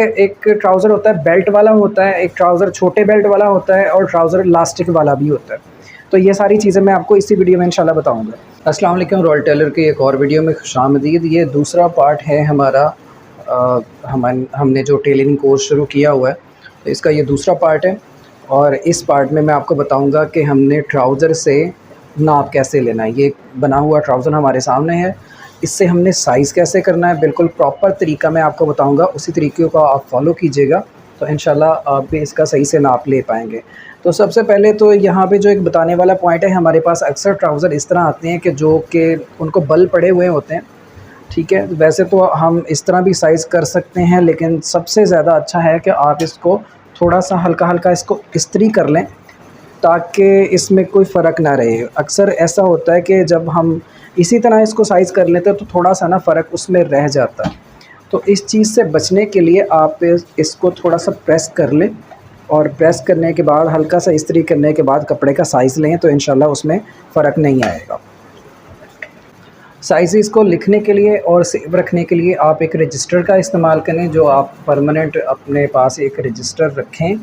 एक ट्राउज़र होता है बेल्ट वाला होता है, एक ट्राउज़र छोटे बेल्ट वाला होता है और ट्राउज़र इलास्टिक वाला भी होता है। तो ये सारी चीज़ें मैं आपको इसी वीडियो में इंशाल्लाह बताऊँगा। अस्सलाम वालेकुम, रॉयल टेलर की एक और वीडियो में खुशामदीद। ये दूसरा पार्ट है हमारा हमने जो टेलरिंग कोर्स शुरू किया हुआ है, तो इसका ये दूसरा पार्ट है। और इस पार्ट में मैं आपको बताऊँगा कि हमने ट्राउज़र से नाप कैसे लेना है। ये बना हुआ ट्राउज़र हमारे सामने है, इससे हमने साइज़ कैसे करना है, बिल्कुल प्रॉपर तरीका मैं आपको बताऊंगा। उसी तरीके को आप फॉलो कीजिएगा तो इंशाल्लाह आप भी इसका सही से नाप ले पाएंगे। तो सबसे पहले तो यहाँ पे जो एक बताने वाला पॉइंट है, हमारे पास अक्सर ट्राउज़र इस तरह आते हैं कि जो कि उनको बल पड़े हुए होते हैं, ठीक है। वैसे तो हम इस तरह भी साइज़ कर सकते हैं, लेकिन सबसे ज़्यादा अच्छा है कि आप इसको थोड़ा सा हल्का हल्का इसको इस्त्री कर लें ताकि इसमें कोई फ़र्क ना रहे। अक्सर ऐसा होता है कि जब हम इसी तरह इसको साइज़ कर लेते हैं तो थोड़ा सा ना फ़र्क उसमें रह जाता है। तो इस चीज़ से बचने के लिए आप इसको थोड़ा सा प्रेस कर लें, और प्रेस करने के बाद हल्का सा इस्त्री करने के बाद कपड़े का साइज़ लें तो इंशाल्लाह उसमें फ़र्क नहीं आएगा। साइज़ को लिखने के लिए और सेव रखने के लिए आप एक रजिस्टर का इस्तेमाल करें। जो आप परमानेंट अपने पास एक रजिस्टर रखें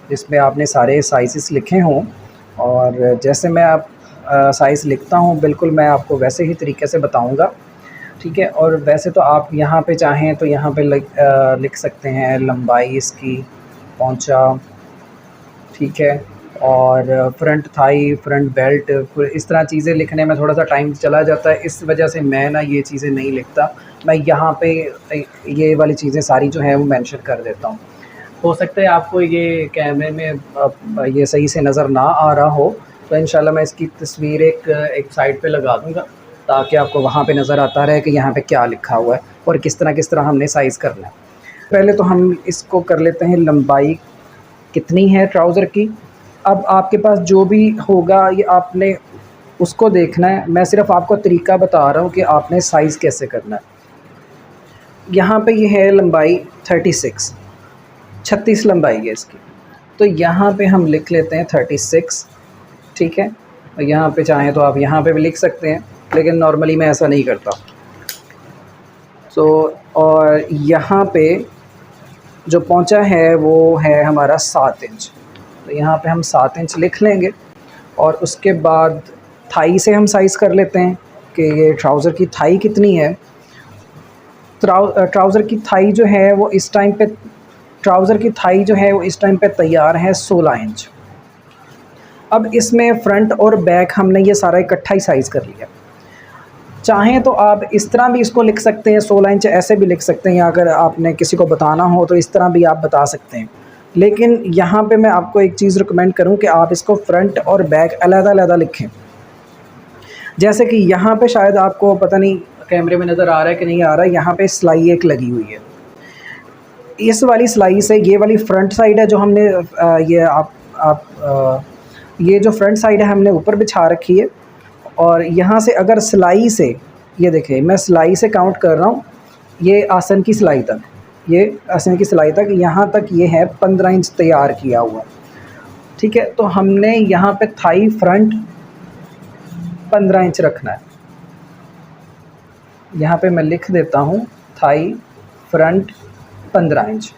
जिसमें आपने सारे साइज़ लिखे हों, और जैसे मैं आप साइज़ लिखता हूँ बिल्कुल मैं आपको वैसे ही तरीके से बताऊँगा, ठीक है। और वैसे तो आप यहाँ पे चाहें तो यहाँ पे लिख सकते हैं लंबाई इसकी, पौंचा, ठीक है, और फ्रंट थाई, फ्रंट बेल्ट, इस तरह चीज़ें लिखने में थोड़ा सा टाइम चला जाता है। इस वजह से मैं ना ये चीज़ें नहीं लिखता, मैं यहाँ पे ये वाली चीज़ें सारी जो है वो मेंशन कर देता हूँ। हो सकता है आपको ये कैमरे में ये सही से नज़र ना आ रहा हो, तो इंशाल्लाह मैं इसकी तस्वीर एक साइड पे लगा दूँगा ताकि आपको वहाँ पे नज़र आता रहे कि यहाँ पे क्या लिखा हुआ है और किस तरह हमने साइज़ करना है। पहले तो हम इसको कर लेते हैं, लंबाई कितनी है ट्राउज़र की। अब आपके पास जो भी होगा ये आपने उसको देखना है, मैं सिर्फ़ आपको तरीका बता रहा हूँ कि आपने साइज़ कैसे करना है। यहाँ पे ये है लंबाई 36 लंबाई है इसकी, तो यहाँ पे हम लिख लेते हैं 36, ठीक है। और यहाँ पे चाहें तो आप यहाँ पे भी लिख सकते हैं, लेकिन नॉर्मली मैं ऐसा नहीं करता। तो और यहाँ पे जो पहुँचा है वो है हमारा 7 इंच, तो यहाँ पे हम 7 इंच लिख लेंगे। और उसके बाद थाई से हम साइज़ कर लेते हैं कि ये ट्राउज़र की थाई कितनी है। ट्राउज़र की थाई जो है वो इस टाइम पे तैयार है 16 इंच। अब इसमें फ्रंट और बैक हमने ये सारा इकट्ठा ही साइज़ कर लिया। चाहें तो आप इस तरह भी इसको लिख सकते हैं, 16 इंच ऐसे भी लिख सकते हैं, या अगर आपने किसी को बताना हो तो इस तरह भी आप बता सकते हैं। लेकिन यहाँ पे मैं आपको एक चीज़ रिकमेंड करूँ कि आप इसको फ्रंट और बैक अलग-अलग लिखें। जैसे कि यहाँ पे शायद आपको पता नहीं कैमरे में नज़र आ रहा है कि नहीं आ रहा है, यहाँ पे सिलाई एक लगी हुई है। इस वाली सिलाई से ये वाली फ्रंट साइड है जो हमने ये जो फ्रंट साइड है हमने ऊपर बिछा रखी है, और यहाँ से अगर सिलाई से, ये देखिए मैं सिलाई से काउंट कर रहा हूँ, ये आसन की सिलाई तक, यहाँ तक ये है 15 इंच तैयार किया हुआ, ठीक है। तो हमने यहाँ पे थाई फ्रंट 15 इंच रखना है। यहाँ पे मैं लिख देता हूँ थाई फ्रंट 15 इंच,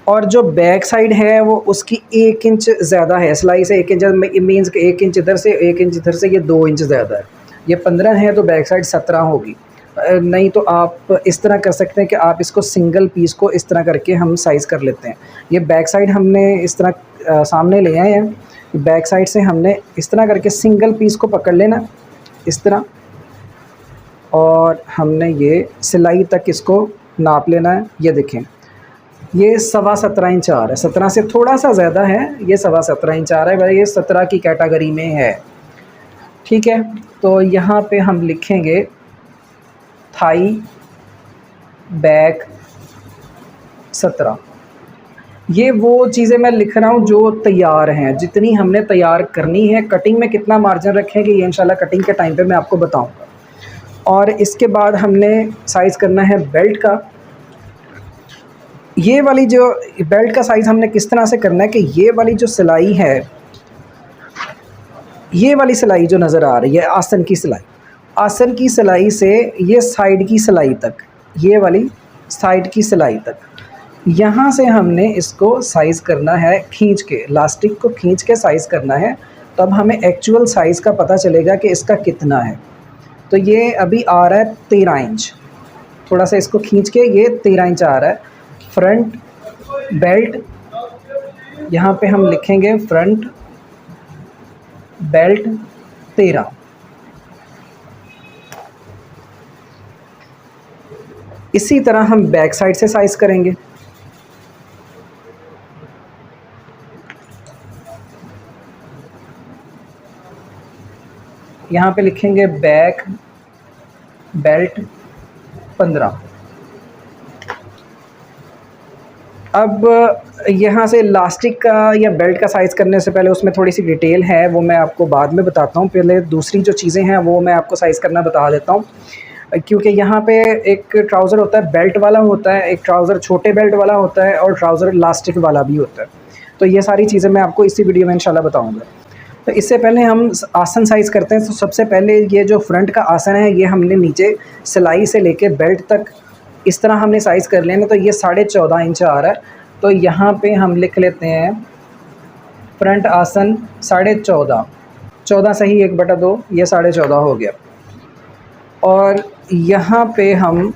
और जो बैक साइड है वो उसकी 1 इंच ज़्यादा है सिलाई से। 1 इंच मीन्स कि 1 इंच इधर से 1 इंच इधर से, ये 2 इंच ज़्यादा है। ये 15 है तो बैक साइड 17 होगी। नहीं तो आप इस तरह कर सकते हैं कि आप इसको सिंगल पीस को इस तरह करके हम साइज़ कर लेते हैं। ये बैक साइड हमने इस तरह सामने ले आए हैं, बैक साइड से हमने इस तरह करके सिंगल पीस को पकड़ लेना इस तरह, और हमने ये सिलाई तक इसको नाप लेना है। ये देखें ये 17.25 इंच आ रहा है, 17 से थोड़ा सा ज़्यादा है, ये 17.25 इंच आ रहा है भाई, ये 17 की कैटेगरी में है, ठीक है। तो यहाँ पे हम लिखेंगे थाई बैक 17। ये वो चीज़ें मैं लिख रहा हूँ जो तैयार हैं, जितनी हमने तैयार करनी है। कटिंग में कितना मार्जिन रखेंगे ये इंशाल्लाह कटिंग के टाइम पे मैं आपको बताऊँगा। और इसके बाद हमने साइज़ करना है बेल्ट का। ये वाली जो बेल्ट का साइज़ हमने किस तरह से करना है कि ये वाली जो सिलाई है, ये वाली सिलाई जो नज़र आ रही है आसन की सिलाई से ये साइड की सिलाई तक, ये वाली साइड की सिलाई तक। यहाँ से हमने इसको साइज़ करना है खींच के, इलास्टिक को खींच के साइज़ करना है, तब हमें एक्चुअल साइज़ का पता चलेगा कि इसका कितना है। तो ये अभी आ रहा है 13 इंच, थोड़ा सा इसको खींच के ये 13 इंच आ रहा है। फ्रंट बेल्ट, यहाँ पे हम लिखेंगे फ्रंट बेल्ट 13। इसी तरह हम बैक साइड से साइज़ करेंगे। यहाँ पे लिखेंगे बैक बेल्ट 15। अब यहाँ से इलास्टिक का या बेल्ट का साइज़ करने से पहले उसमें थोड़ी सी डिटेल है, वो मैं आपको बाद में बताता हूँ। पहले दूसरी जो चीज़ें हैं वो मैं आपको साइज़ करना बता देता हूँ, क्योंकि यहाँ पे एक ट्राउज़र होता है बेल्ट वाला होता है, एक ट्राउज़र छोटे बेल्ट वाला होता है और ट्राउज़र इलास्टिक वाला भी होता है। तो ये सारी चीज़ें मैं आपको इसी वीडियो में इंशाल्लाह बताऊँगा। तो इससे पहले हम आसन साइज़ करते हैं। तो सबसे पहले ये जो फ्रंट का आसन है ये हमने नीचे सिलाई से लेके बेल्ट तक इस तरह हमने साइज़ कर लेना। तो ये 14.5 इंच आ रहा है। तो यहाँ पे हम लिख लेते हैं फ्रंट आसन 14.5, 14 सही 1/2, ये 14.5 हो गया। और यहाँ पे हम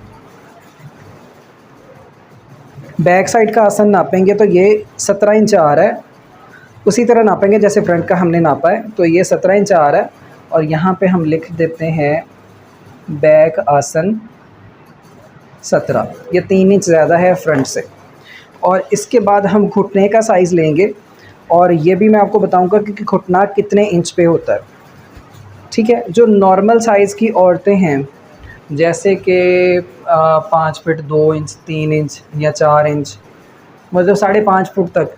बैक साइड का आसन नापेंगे तो ये 17 इंच आ रहा है। उसी तरह नापेंगे जैसे फ्रंट का हमने नापा है। तो ये 17 इंच आ रहा है और यहाँ पे हम लिख देते हैं बैक आसन 17, ये 3 इंच ज़्यादा है फ्रंट से। और इसके बाद हम घुटने का साइज़ लेंगे और ये भी मैं आपको बताऊंगा कि घुटना कितने इंच पे होता है। ठीक है, जो नॉर्मल साइज़ की औरतें हैं जैसे कि 5 फीट 2 इंच 3 इंच या 4 इंच, मतलब 5.5 फुट तक,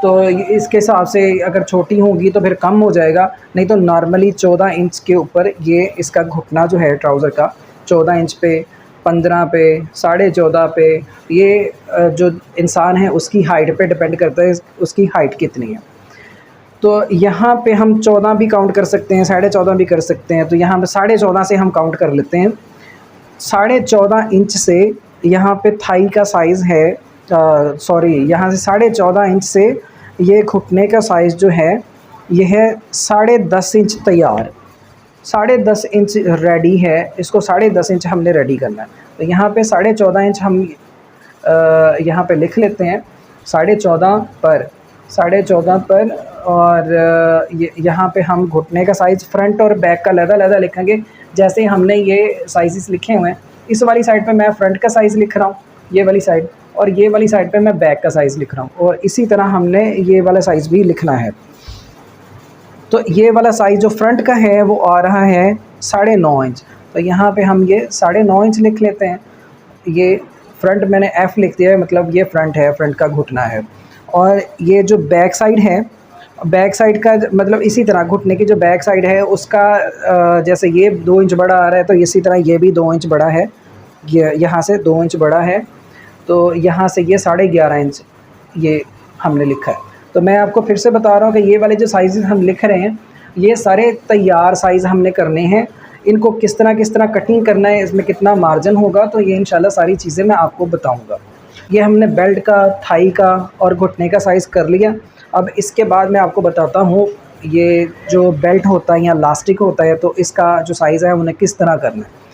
तो इसके हिसाब से अगर छोटी होंगी तो फिर कम हो जाएगा, नहीं तो नॉर्मली 14 इंच के ऊपर ये इसका घुटना जो है ट्राउज़र का 14 इंच पे, 15 पे, 14.5 पे, ये जो इंसान है उसकी हाइट पे डिपेंड करता है उसकी हाइट कितनी है। तो यहाँ पे हम 14 भी काउंट कर सकते हैं, 14.5 भी कर सकते हैं। तो यहाँ पे 14.5 से हम काउंट कर लेते हैं। 14.5 इंच से यहाँ पे थाई का साइज़ है, सॉरी, यहाँ से 14.5 इंच से ये घुटने का साइज़ जो है ये है 10.5 इंच तैयार, 10.5 इंच रेडी है। इसको 10.5 इंच हमने रेडी करना है। तो यहाँ पे 14.5 इंच हम यहाँ पे लिख लेते हैं 14.5 पर, 14.5 पर। और यहाँ पे हम घुटने का साइज़ फ्रंट और बैक का अलग-अलग लिखेंगे। जैसे हमने ये साइज़ लिखे हुए हैं, इस वाली साइड पे मैं फ्रंट का साइज़ लिख रहा हूँ, ये वाली साइड, और ये वाली साइड पे मैं बैक का साइज़ लिख रहा हूँ। और इसी तरह हमने ये वाला साइज़ भी लिखना है। तो ये वाला साइज़ जो फ्रंट का है वो आ रहा है 9.5 इंच। तो यहाँ पे हम ये 9.5 इंच लिख लेते हैं। ये फ्रंट मैंने F लिख दिया है, मतलब ये फ्रंट है, फ्रंट का घुटना है। और ये जो बैक साइड है, बैक साइड का मतलब इसी तरह घुटने की जो बैक साइड है उसका जैसे ये 2 इंच बड़ा आ रहा है तो इसी तरह ये भी 2 इंच बड़ा है, ये यहाँ से 2 इंच बड़ा है। तो यहाँ से ये 11.5 इंच ये हमने लिखा है। तो मैं आपको फिर से बता रहा हूँ कि ये वाले जो साइज़ हम लिख रहे हैं ये सारे तैयार साइज़ हमने करने हैं। इनको किस तरह कटिंग करना है, इसमें कितना मार्जिन होगा, तो ये इंशाल्लाह सारी चीज़ें मैं आपको बताऊँगा। ये हमने बेल्ट का, थाई का और घुटने का साइज़ कर लिया। अब इसके बाद मैं आपको बताता हूँ ये जो बेल्ट होता है या इलास्टिक होता है तो इसका जो साइज़ है उन्हें किस तरह करना है।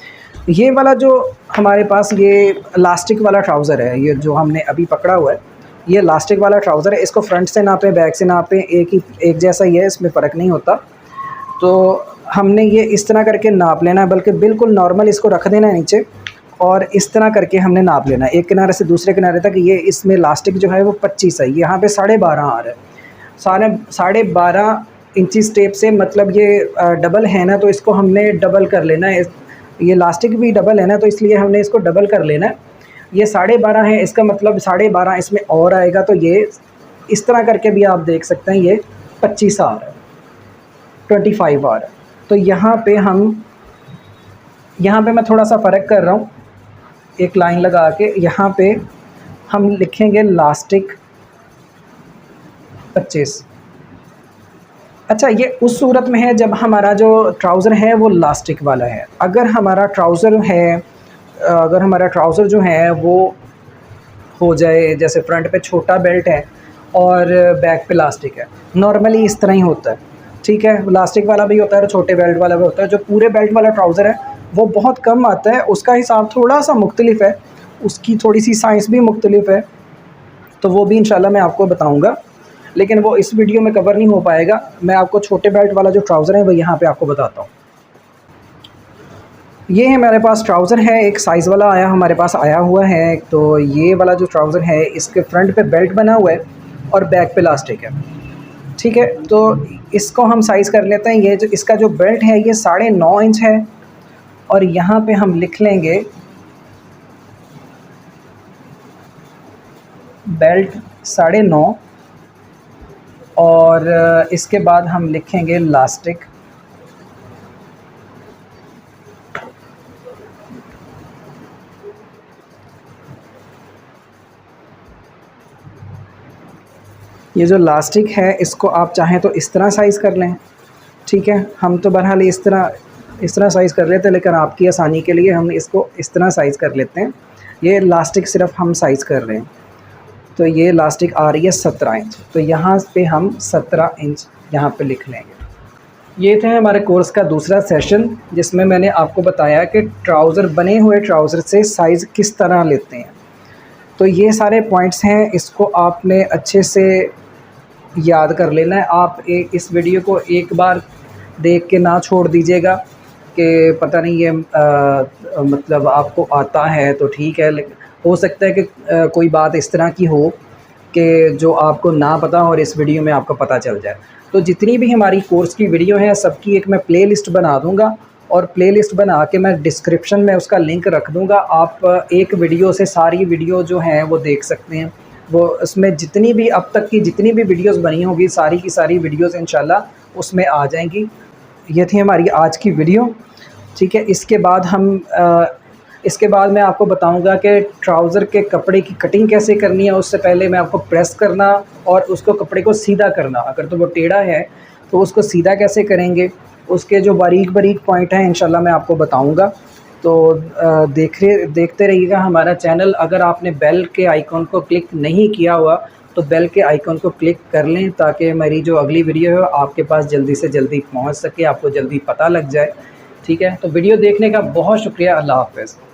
ये वाला जो हमारे पास ये इलास्टिक वाला ट्राउज़र है, ये जो हमने अभी पकड़ा हुआ है, ये इलास्टिक वाला ट्राउज़र है। इसको फ्रंट से नापें, बैक से नापें, एक जैसा ही है, इसमें फ़र्क नहीं होता। तो हमने ये इस तरह करके नाप लेना है, बल्कि बिल्कुल नॉर्मल इसको रख देना है नीचे और इस तरह करके हमने नाप लेना है एक किनारे से दूसरे किनारे तक। ये इसमें इलास्टिक जो है वो 25 है, यहाँ पे 12.5 आ रहा है। 12.5 इंची टेप से, मतलब ये डबल है ना, तो इसको हमने डबल कर लेना है। ये इलास्टिक भी डबल है ना, तो इसलिए हमने इसको डबल कर लेना है। ये 12.5 है, इसका मतलब 12.5 इसमें और आएगा। तो ये इस तरह करके भी आप देख सकते हैं ये 25 आ रहा है, 25 आ रहा है। तो यहाँ पे मैं थोड़ा सा फ़र्क कर रहा हूँ, एक लाइन लगा के यहाँ पे हम लिखेंगे इलास्टिक 25। अच्छा, ये उस सूरत में है जब हमारा जो ट्राउज़र है वो इलास्टिक वाला है। अगर हमारा ट्राउज़र है अगर हमारा ट्राउज़र जो है वो हो जाए, जैसे फ्रंट पे छोटा बेल्ट है और बैक पे इलास्टिक है, नॉर्मली इस तरह ही होता है, ठीक है। इलास्टिक वाला भी होता है और छोटे बेल्ट वाला भी होता है। जो पूरे बेल्ट वाला ट्राउज़र है वो बहुत कम आता है, उसका हिसाब थोड़ा सा मुख्तलिफ है, उसकी थोड़ी सी साइज़ भी मुख्तलिफ है, तो वो भी इंशाल्लाह मैं आपको बताऊँगा, लेकिन वो इस वीडियो में कवर नहीं हो पाएगा। मैं आपको छोटे बेल्ट वाला जो ट्राउज़र है वो यहाँ पे आपको बताता हूँ। ये है मेरे पास ट्राउज़र है, एक साइज़ वाला हमारे पास आया हुआ है। तो ये वाला जो ट्राउज़र है इसके फ्रंट पे बेल्ट बना हुआ है और बैक पे इलास्टिक है, ठीक है। तो इसको हम साइज़ कर लेते हैं। ये जो इसका जो बेल्ट है ये 9.5 इंच है और यहाँ पे हम लिख लेंगे बेल्ट 9.5 और इसके बाद हम लिखेंगे इलास्टिक। ये जो इलास्टिक है इसको आप चाहें तो इस तरह साइज़ कर लें, ठीक है। हम तो बहरहाल इस तरह साइज़ कर लेते हैं, लेकिन आपकी आसानी के लिए हम इसको इस तरह साइज़ कर लेते हैं। ये इलास्टिक सिर्फ हम साइज़ कर रहे हैं। तो ये इलास्टिक आ रही है 17 इंच, तो यहाँ पे हम 17 इंच यहाँ पे लिख लेंगे। ये थे हमारे कोर्स का दूसरा सेशन, जिसमें मैंने आपको बताया कि ट्राउज़र, बने हुए ट्राउज़र से साइज़ किस तरह लेते हैं। तो ये सारे पॉइंट्स हैं, इसको आपने अच्छे से याद कर लेना है। आप इस वीडियो को एक बार देख के ना छोड़ दीजिएगा कि पता नहीं ये मतलब आपको आता है तो ठीक है, लेकिन हो सकता है कि कोई बात इस तरह की हो कि जो आपको ना पता हो और इस वीडियो में आपको पता चल जाए। तो जितनी भी हमारी कोर्स की वीडियो हैं सबकी एक मैं प्लेलिस्ट बना दूंगा और प्लेलिस्ट बना के मैं डिस्क्रिप्शन में उसका लिंक रख दूंगा। आप एक वीडियो से सारी वीडियो जो हैं वो देख सकते हैं। वो उसमें जितनी भी अब तक की जितनी भी वीडियोस बनी होगी सारी की सारी वीडियोस इंशाल्लाह उसमें आ जाएंगी। ये थी हमारी आज की वीडियो, ठीक है। इसके बाद मैं आपको बताऊंगा कि ट्राउज़र के कपड़े की कटिंग कैसे करनी है। उससे पहले मैं आपको प्रेस करना और उसको कपड़े को सीधा करना, अगर तो वो टेढ़ा है तो उसको सीधा कैसे करेंगे, उसके जो बारीक बारीक पॉइंट हैं इंशाल्लाह मैं आपको बताऊंगा। तो देखते रहिएगा हमारा चैनल। अगर आपने बेल के आइकॉन को क्लिक नहीं किया हुआ तो बेल के आइकॉन को क्लिक कर लें, ताकि मेरी जो अगली वीडियो है आपके पास जल्दी से जल्दी पहुंच सके, आपको जल्दी पता लग जाए, ठीक है। तो वीडियो देखने का बहुत शुक्रिया। अल्लाह हाफ़िज़।